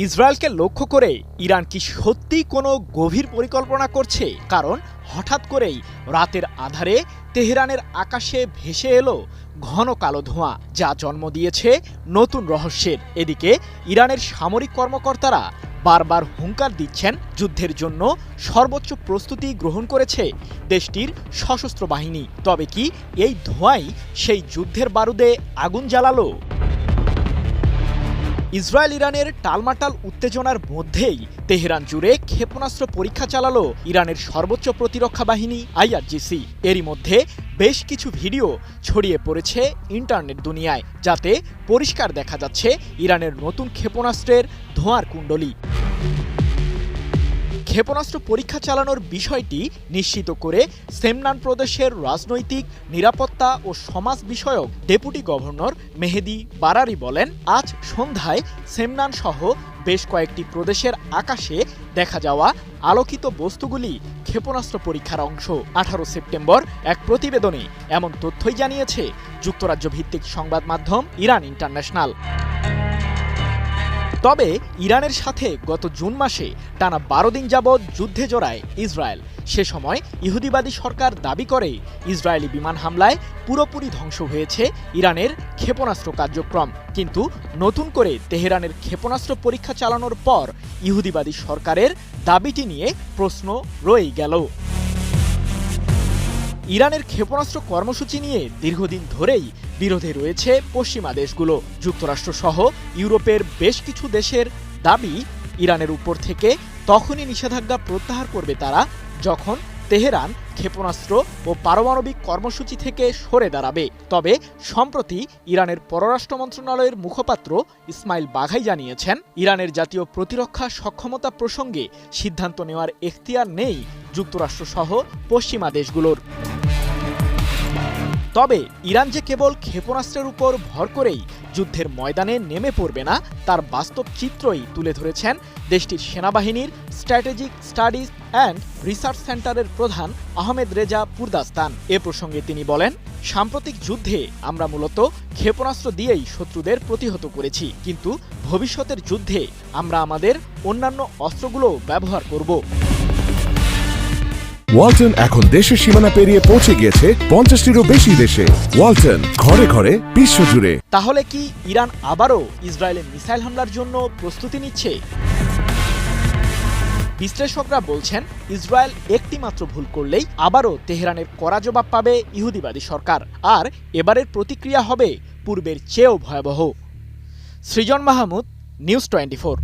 ইসরায়েলকে লক্ষ্য করে ইরান কি সত্যি কোনো গভীর পরিকল্পনা করছে? কারণ হঠাৎ করেই রাতের আধারে তেহরানের আকাশে ভেসে এলো ঘন কালো ধোঁয়া, যা জন্ম দিয়েছে নতুন রহস্যের। এদিকে ইরানের সামরিক কর্মকর্তারা বারবার হুঙ্কার দিচ্ছেন যুদ্ধের জন্য সর্বোচ্চ প্রস্তুতি গ্রহণ করেছে দেশটির সশস্ত্র বাহিনী। তবে কি এই ধোঁয়াই সেই যুদ্ধের বারুদে আগুন জ্বালালো? ইসরায়েল ইরানের টালমাটাল উত্তেজনার মধ্যেই তেহরান জুড়ে ক্ষেপণাস্ত্র পরীক্ষা চালালো ইরানের সর্বোচ্চ প্রতিরক্ষা বাহিনী IRGC। এরই মধ্যে বেশ কিছু ভিডিও ছড়িয়ে পড়েছে ইন্টারনেট দুনিয়ায়, যাতে পরিষ্কার দেখা যাচ্ছে ইরানের নতুন ক্ষেপণাস্ত্রের ধোঁয়ার কুণ্ডলী। ক্ষেপণাস্ত্র পরীক্ষা চালানোর বিষয়টি নিশ্চিত করে সেমনান প্রদেশের রাজনৈতিক, নিরাপত্তা ও সমাজ বিষয়ক ডেপুটি গভর্নর মেহেদি বারারি বলেন, আজ সন্ধ্যায় সেমনান সহ বেশ কয়েকটি প্রদেশের আকাশে দেখা যাওয়া আলোকিত বস্তুগুলি ক্ষেপণাস্ত্র পরীক্ষার অংশ। 18 সেপ্টেম্বর এক প্রতিবেদনে এমন তথ্যই জানিয়েছে যুক্তরাজ্য ভিত্তিক সংবাদ মাধ্যম ইরান ইন্টারন্যাশনাল। তবে ইরানের সাথে গত জুন মাসে টানা 12 দিন যাবৎ যুদ্ধে জড়ায় ইসরায়েল। সে সময় ইহুদিবাদী সরকার দাবি করে ইসরায়েলি বিমান হামলায় পুরোপুরি ধ্বংস হয়েছে ইরানের ক্ষেপণাস্ত্র কার্যক্রম। কিন্তু নতুন করে তেহরানের ক্ষেপণাস্ত্র পরীক্ষা চালানোর পর ইহুদিবাদী সরকারের দাবিটি নিয়ে প্রশ্ন রয়েই গেল। ইরানের ক্ষেপণাস্ত্র কর্মসূচি নিয়ে দীর্ঘদিন ধরেই বিরোধে রয়েছে পশ্চিমা দেশগুলো। যুক্তরাষ্ট্র সহ ইউরোপের বেশ কিছু দেশের দাবি, ইরানের উপর থেকে তখনই নিষেধাজ্ঞা প্রত্যাহার করবে তারা যখন তেহরান ক্ষেপণাস্ত্র ও পারমাণবিক কর্মসূচি থেকে সরে দাঁড়াবে। তবে সম্প্রতি ইরানের পররাষ্ট্র মন্ত্রণালয়ের মুখপাত্র ইসমাইল বাঘাই জানিয়েছেন, ইরানের জাতীয় প্রতিরক্ষা সক্ষমতা প্রসঙ্গে সিদ্ধান্ত নেওয়ার এখতিয়ার নেই যুক্তরাষ্ট্র সহ পশ্চিমা দেশগুলোর। তবে ইরান যে কেবল ক্ষেপণাস্ত্রের উপর ভর করেই যুদ্ধের ময়দানে নেমে পড়বে না, তার বাস্তব চিত্রই তুলে ধরেছেন দেশটির সেনাবাহিনীর স্ট্র্যাটেজিক স্টাডিজ অ্যান্ড রিসার্চ সেন্টারের প্রধান আহমেদ রেজা পুরদাস্তান। এ প্রসঙ্গে তিনি বলেন, সাম্প্রতিক যুদ্ধে আমরা মূলত ক্ষেপণাস্ত্র দিয়েই শত্রুদের প্রতিহত করেছি, কিন্তু ভবিষ্যতের যুদ্ধে আমরা আমাদের অন্যান্য অস্ত্রগুলো ব্যবহার করব। ওয়ালটন এখন দেশের সীমানা পেরিয়ে পৌঁছে গিয়েছে 50টিরও বেশি দেশে। ওয়ালটন, ঘরে ঘরে, বিশ্বজুড়ে। তাহলে কি ইরান আবারও ইসরায়েলের মিসাইল হামলার জন্য প্রস্তুতি নিচ্ছে? বিশ্লেষকরা বলছেন, ইসরায়েল একটি মাত্র ভুল করলেই আবারও তেহরানের কড়া জবাব পাবে ইহুদিবাদী সরকার, আর এবারের প্রতিক্রিয়া হবে পূর্বের চেয়েও ভয়াবহ। সৃজন মাহমুদ, নিউজ 24।